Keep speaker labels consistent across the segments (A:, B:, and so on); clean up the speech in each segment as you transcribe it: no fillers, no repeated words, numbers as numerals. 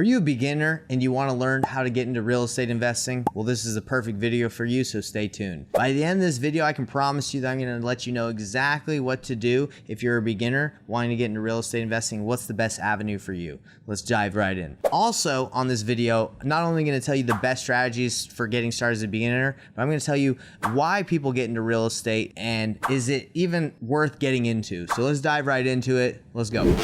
A: Are you a beginner and you want to learn how to get into real estate investing? Well, this is a perfect video for you, so stay tuned. By the end of this video, I can promise you that I'm going to let you know exactly what to do if you're a beginner wanting to get into real estate investing. What's the best avenue for you? Let's dive right in. Also on this video, I'm not only going to tell you the best strategies for getting started as a beginner, but I'm going to tell you why people get into real estate and is it even worth getting into? So let's dive right into it. Let's go.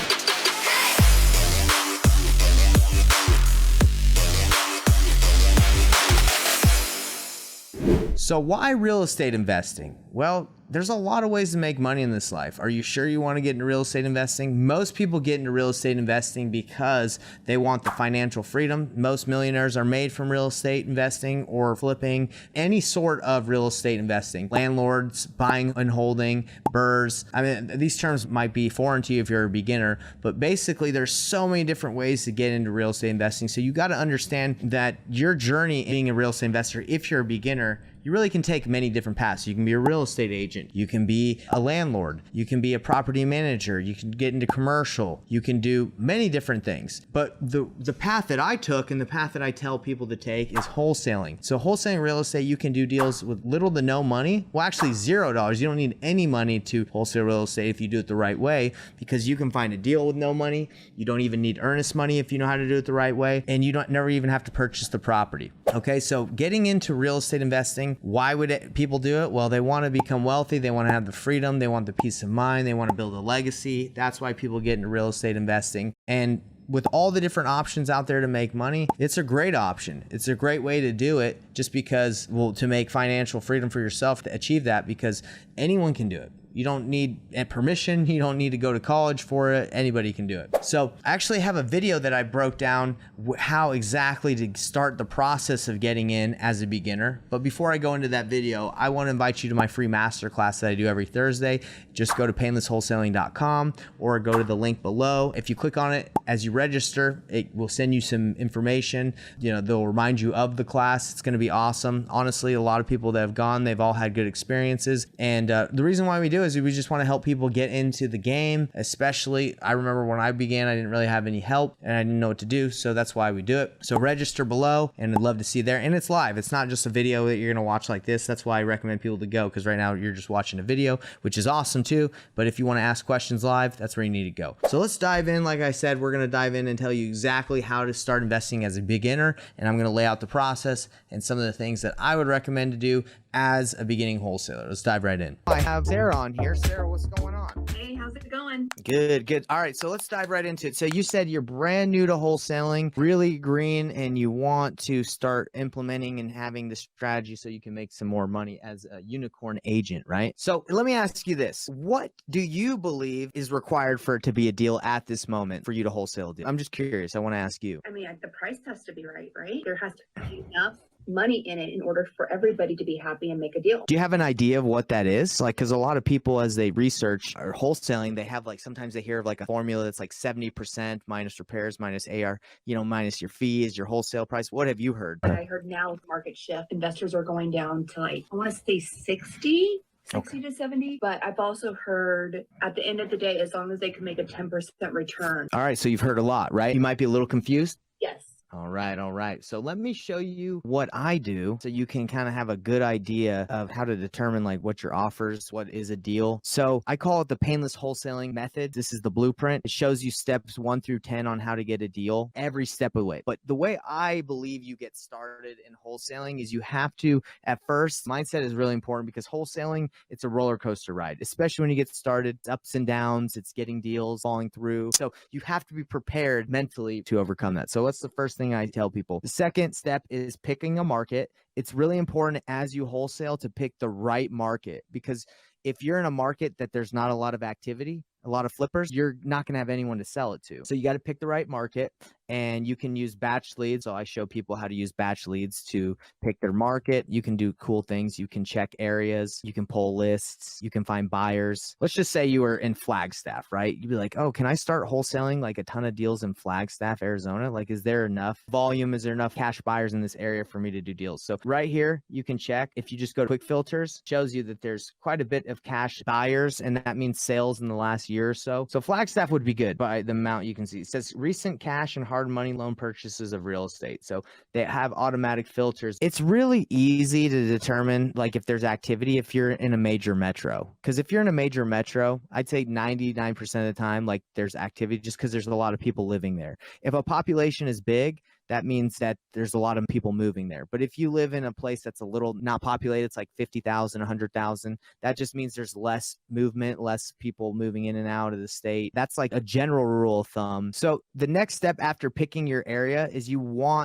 A: So why real estate investing? Well, there's a lot of ways to make money in this life. Are you sure you want to get into real estate investing? Most people get into real estate investing because they want the financial freedom. Most millionaires are made from real estate investing or flipping, any sort of real estate investing. Landlords, buying and holding, BRRRRs. I mean, these terms might be foreign to you if you're a beginner, but basically there's so many different ways to get into real estate investing. So you got to understand that your journey being a real estate investor, if you're a beginner, you really can take many different paths. You can be a real estate agent. You can be a landlord. You can be a property manager. You can get into commercial. You can do many different things. But the path that I took and the path that I tell people to take is wholesaling. So wholesaling real estate, you can do deals with little to no money. Well, actually $0. You don't need any money to wholesale real estate if you do it the right way, because you can find a deal with no money. You don't even need earnest money if you know how to do it the right way. And you don't never even have to purchase the property. Okay, so getting into real estate investing, why would people do it? Well, they want to become wealthy. They want to have the freedom. They want the peace of mind. They want to build a legacy. That's why people get into real estate investing. And with all the different options out there to make money, it's a great option. It's a great way to do it just because, well, to make financial freedom for yourself, to achieve that, because anyone can do it. You don't need permission. You don't need to go to college for it. Anybody can do it. So I actually have a video that I broke down how exactly to start the process of getting in as a beginner. But before I go into that video, I want to invite you to my free masterclass that I do every Thursday. Just go to paynelesswholesaling.com or go to the link below. If you click on it as you register, it will send you some information. You know, they'll remind you of the class. It's going to be awesome. Honestly, a lot of people that have gone, they've all had good experiences. And the reason why we do it is we just want to help people get into the game. Especially, I remember when I began, I didn't really have any help and I didn't know what to do. So that's why we do it. So register below and I'd love to see you there. And it's live. It's not just a video that you're going to watch like this. That's why I recommend people to go, because right now you're just watching a video, which is awesome too. But if you want to ask questions live, that's where you need to go. So let's dive in. Like I said, we're going to dive in and tell you exactly how to start investing as a beginner. And I'm going to lay out the process and some of the things that I would recommend to do as a beginning wholesaler. Let's dive right in. I have Sarah on here. Sarah, what's going on?
B: Hey, how's it going?
A: Good, good. All right, so let's dive right into it. So you said you're brand new to wholesaling, really green, and you want to start implementing and having the strategy so you can make some more money as a unicorn agent, right? So let me ask you this. What do you believe is required for it to be a deal at this moment for you to wholesale a deal? I'm just curious. I want to ask you.
B: I mean, the price has to be right? There has to be enough money in it in order for everybody to be happy and make a deal.
A: Do you have an idea of what that is? Like, because a lot of people, as they research or wholesaling, they have like, sometimes they hear of like a formula that's like 70% minus repairs, minus AR, minus your fees, your wholesale price. What have you heard?
B: But I heard now with market shift, investors are going down to like, I want to say 60 to 70, but I've also heard at the end of the day, as long as they can make a 10% return.
A: All right. So you've heard a lot, right? You might be a little confused.
B: Yes.
A: All right. All right. So let me show you what I do so you can kind of have a good idea of how to determine like what your offers, what is a deal. So I call it the Payneless Wholesaling method. This is the blueprint. It shows you steps 1 through 10 on how to get a deal every step of the way. But the way I believe you get started in wholesaling is you have to, at first, mindset is really important, because wholesaling, it's a roller coaster ride, especially when you get started. It's ups and downs. It's getting deals, falling through. So you have to be prepared mentally to overcome that. So what's the first thing I tell people? The second step is picking a market. It's really important as you wholesale to pick the right market, because if you're in a market that there's not a lot of activity, a lot of flippers, you're not going to have anyone to sell it to. So you got to pick the right market, and you can use batch leads. So I show people how to use batch leads to pick their market. You can do cool things. You can check areas. You can pull lists. You can find buyers. Let's just say you were in Flagstaff, right? You'd be like, oh, can I start wholesaling like a ton of deals in Flagstaff, Arizona? Like, is there enough volume? Is there enough cash buyers in this area for me to do deals? So right here, you can check. If you just go to quick filters, shows you that there's quite a bit of cash buyers, and that means sales in the last year year or so. So Flagstaff would be good by the amount you can see. It says recent cash and hard money loan purchases of real estate. So they have automatic filters. It's really easy to determine like if there's activity if you're in a major metro. Because if you're in a major metro, I'd say 99% of the time, like there's activity just because there's a lot of people living there. If a population is big, that means that there's a lot of people moving there. But if you live in a place that's a little not populated, it's like 50,000, 100,000, that just means there's less movement, less people moving in and out of the state. That's like a general rule of thumb. So the next step after picking your area is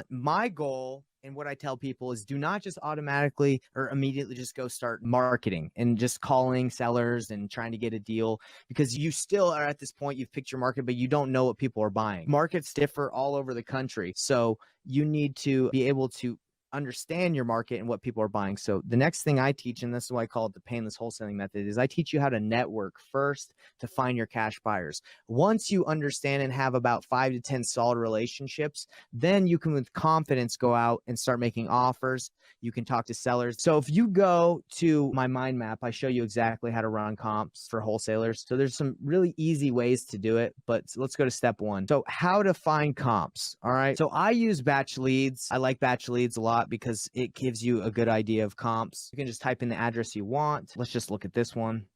A: my goal. And what I tell people is do not just automatically or immediately just go start marketing and just calling sellers and trying to get a deal, because you still are at this point, you've picked your market, but you don't know what people are buying. Markets differ all over the country. So you need to be able to understand your market and what people are buying. So the next thing I teach, and this is why I call it the painless wholesaling method, is I teach you how to network first to find your cash buyers. Once you understand and have about 5 to 10 solid relationships, then you can with confidence go out and start making offers. You can talk to sellers. So if you go to my mind map, I show you exactly how to run comps for wholesalers. So there's some really easy ways to do it, but let's go to step 1. So how to find comps. All right. So I use batch leads. I like batch leads a lot because it gives you a good idea of comps. You can just type in the address you want. Let's just look at this one.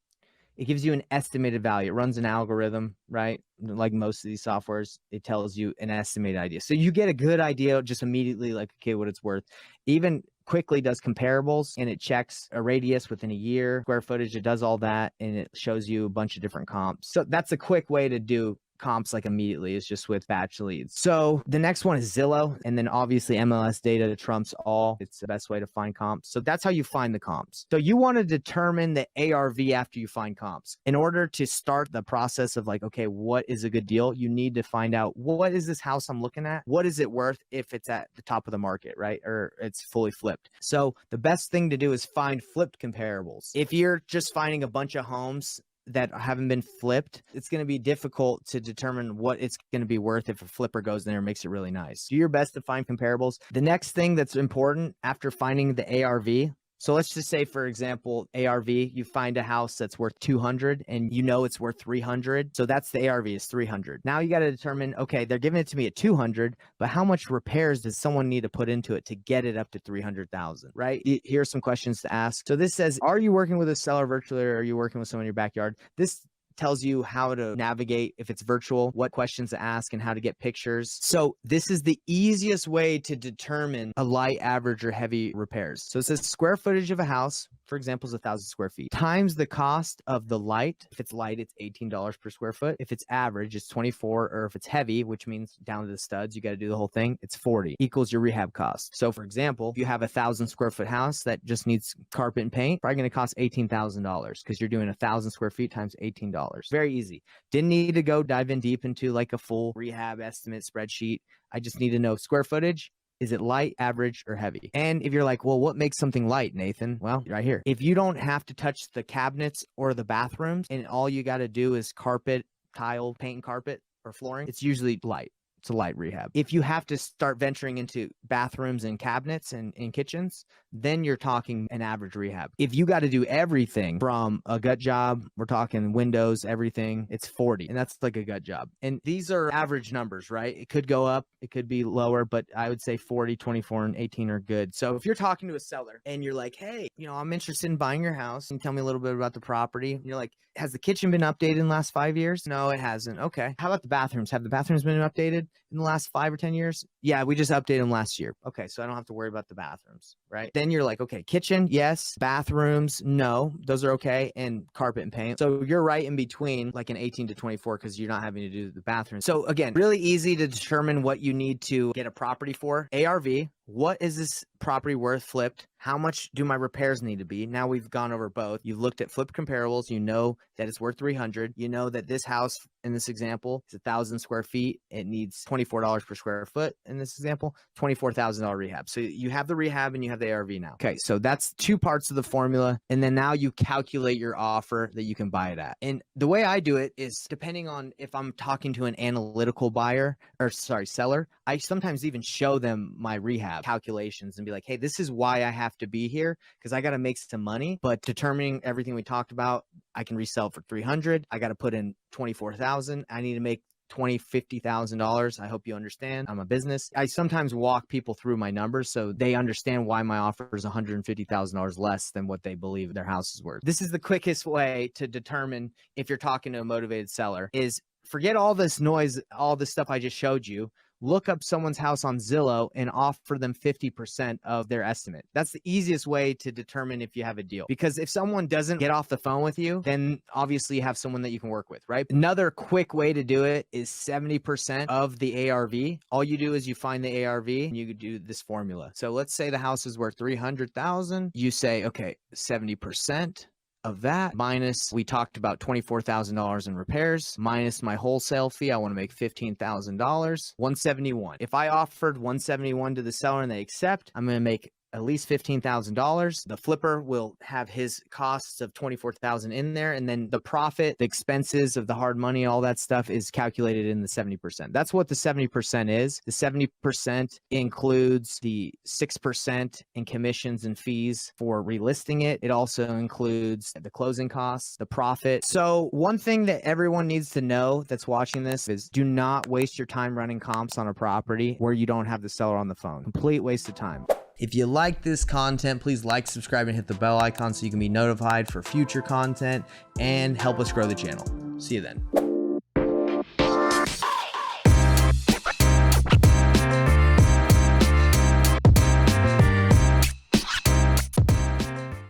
A: It gives you an estimated value. It runs an algorithm, right? Like most of these softwares, it tells you an estimated idea. So you get a good idea just immediately, like, okay, what it's worth. Even quickly does comparables, and it checks a radius within a year, square footage, it does all that, and it shows you a bunch of different comps. So that's a quick way to do comps like immediately, is just with batch leads. So the next one is Zillow, and then obviously MLS data trumps all. It's the best way to find comps. So that's how you find the comps. So you want to determine the ARV after you find comps. In order to start the process of like, okay, what is a good deal? You need to find out, what is this house I'm looking at? What is it worth if it's at the top of the market, right? Or it's fully flipped. So the best thing to do is find flipped comparables. If you're just finding a bunch of homes that haven't been flipped, it's going to be difficult to determine what it's going to be worth if a flipper goes in there and makes it really nice. Do your best to find comparables. The next thing that's important after finding the ARV, so let's just say, for example, ARV, you find a house that's worth 200 and you know it's worth 300. So that's the ARV is 300. Now you got to determine, okay, they're giving it to me at 200, but how much repairs does someone need to put into it to get it up to 300,000, right? Here's some questions to ask. So this says, are you working with a seller virtually, or are you working with someone in your backyard? This tells you how to navigate if it's virtual, what questions to ask, and how to get pictures. So this is the easiest way to determine a light, average, or heavy repairs. So it says square footage of a house, for example, is 1,000 square feet, times the cost of the light. If it's light, it's $18 per square foot. If it's average, it's 24, or if it's heavy, which means down to the studs, you got to do the whole thing, it's 40, equals your rehab cost. So for example, if you have 1,000 square foot house that just needs carpet and paint, probably going to cost $18,000 because you're doing 1,000 square feet times $18. Very easy. Didn't need to go dive in deep into like a full rehab estimate spreadsheet. I just need to know square footage. Is it light, average, or heavy? And if you're like, well, what makes something light, Nathan? Well, right here. If you don't have to touch the cabinets or the bathrooms, and all you got to do is carpet, tile, paint and carpet, or flooring, it's usually light. It's a light rehab. If you have to start venturing into bathrooms and cabinets and kitchens, then you're talking an average rehab. If you got to do everything from a gut job, we're talking windows, everything, it's 40. And that's like a gut job. And these are average numbers, right? It could go up, it could be lower, but I would say 40, 24, and 18 are good. So if you're talking to a seller and you're like, hey, I'm interested in buying your house, and tell me a little bit about the property. And you're like, has the kitchen been updated in the last 5 years? No, it hasn't. Okay. How about the bathrooms? Have the bathrooms been updated in the last 5 or 10 years? Yeah, we just updated them last year. Okay, so I don't have to worry about the bathrooms, right? Then you're like, okay, kitchen, yes. Bathrooms, no. Those are okay. And carpet and paint. So you're right in between like an 18 to 24 because you're not having to do the bathroom. So again, really easy to determine what you need to get a property for. ARV, what is this property worth flipped? How much do my repairs need to be? Now we've gone over both. You've looked at flipped comparables. You know that it's worth 300. You know that this house in this example is 1,000 square feet. It needs $24 per square foot in this example, $24,000 rehab. So you have the rehab and you have the ARV now. Okay, so that's two parts of the formula. And then now you calculate your offer that you can buy it at. And the way I do it is depending on if I'm talking to an analytical buyer or seller, I sometimes even show them my rehab. Rehab calculations and be like, hey, this is why I have to be here because I got to make some money. But determining everything we talked about, I can resell for 300. I got to put in 24,000. I need to make $50,000. I hope you understand. I'm a business. I sometimes walk people through my numbers so they understand why my offer is $150,000 less than what they believe their house is worth. This is the quickest way to determine if you're talking to a motivated seller is forget all this noise, all this stuff I just showed you. Look up someone's house on Zillow and offer them 50% of their estimate. That's the easiest way to determine if you have a deal. Because if someone doesn't get off the phone with you, then obviously you have someone that you can work with, right? Another quick way to do it is 70% of the ARV. All you do is you find the ARV and you do this formula. So let's say the house is worth 300,000. You say, okay, 70% of that minus, we talked about $24,000 in repairs, minus my wholesale fee. I want to make $15,000, 171. If I offered 171 to the seller and they accept, I'm going to make at least $15,000. The flipper will have his costs of $24,000 in there. And then the profit, the expenses of the hard money, all that stuff is calculated in the 70%. That's what the 70% is. The 70% includes the 6% in commissions and fees for relisting it. It also includes the closing costs, the profit. So one thing that everyone needs to know that's watching this is do not waste your time running comps on a property where you don't have the seller on the phone. Complete waste of time. If you like this content, please like, subscribe, and hit the bell icon so you can be notified for future content and help us grow the channel. See you then.